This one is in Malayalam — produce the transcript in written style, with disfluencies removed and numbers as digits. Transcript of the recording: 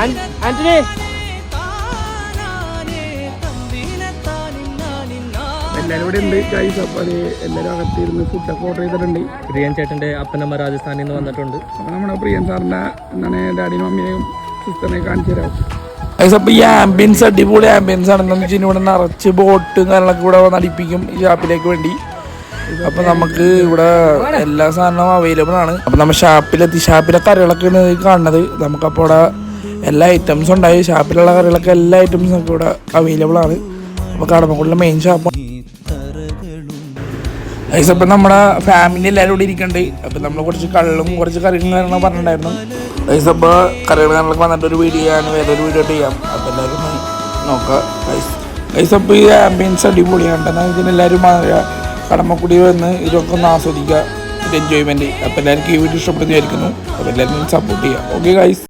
ആന്റണി എല്ലാവരും ഇവിടെ ഉണ്ട് ഗൈസ്. അപ്പോൾ അത് എല്ലാവരും അകത്തിരുന്ന് ഫുഡൊക്കെ ഓർഡർ ചെയ്തിട്ടുണ്ട്. പ്രിയൻ ചേട്ടൻ്റെ അപ്പനമ്മ രാജസ്ഥാനിൽ നിന്ന് വന്നിട്ടുണ്ട്. അപ്പോൾ നമ്മുടെ പ്രിയൻ സാറിൻ്റെ എന്താണ് ഡാഡിയും മമ്മിയെയും സിസ്റ്ററിനെയും കാണിച്ചു തരാം ഗൈസ്. അപ്പോൾ ഈ ആംബിയൻസ് അടിപൊളി ആംബിയൻസ് ആണെന്ന് വെച്ചാൽ ഇവിടെ നിറച്ച് ബോട്ടും കാര്യങ്ങളൊക്കെ ഇവിടെ നടിപ്പിക്കും ഈ ഷാപ്പിലേക്ക് വേണ്ടി. അപ്പോൾ നമുക്ക് ഇവിടെ എല്ലാ സാധനവും അവൈലബിൾ ആണ്. അപ്പോൾ നമ്മൾ ഷാപ്പിലെത്തി ഷാപ്പിലെ കറികളൊക്കെയാണ് കാണുന്നത്. നമുക്കപ്പോൾ ഇവിടെ എല്ലാ ഐറ്റംസും ഉണ്ടായി. ഷാപ്പിലുള്ള കറികളൊക്കെ എല്ലാ ഐറ്റംസും നമുക്ക് ഇവിടെ അവൈലബിൾ ആണ്. അപ്പോൾ കടമക്കുള്ള മെയിൻ ഷാപ്പ് ഗൈസ്. അപ്പം നമ്മുടെ ഫാമിലി എല്ലാവരും ഇവിടെ ഇരിക്കുന്നുണ്ട്. അപ്പം നമ്മൾ കുറച്ച് കള്ളും കുറച്ച് കറികളും കാര്യങ്ങളും പറഞ്ഞിട്ടുണ്ടായിരുന്നു ഗൈസ്. അപ്പോൾ കറികൾ കാര്യങ്ങളൊക്കെ വന്നിട്ടൊരു വീഡിയോ ചെയ്യാൻ വേറൊരു വീഡിയോ ചെയ്യാം. അപ്പോൾ എല്ലാവരും നോക്കാം ഗൈസ്. ഗൈസ് അപ്പോൾ ഈ ആംബിയൻസ് അടിപൊളിയാണ്. ഇതിനെല്ലാവരും കടമക്കുടി വന്ന് ഇതൊക്കെ ഒന്ന് ആസ്വദിക്കുക, ഒരു എൻജോയ്മെൻറ്റ്. അപ്പോൾ എല്ലാവർക്കും ഈ വീഡിയോ ഇഷ്ടപ്പെടുന്നതായിരിക്കുന്നു. അപ്പോൾ എല്ലാവരും സപ്പോർട്ട് ചെയ്യുക. Okay guys.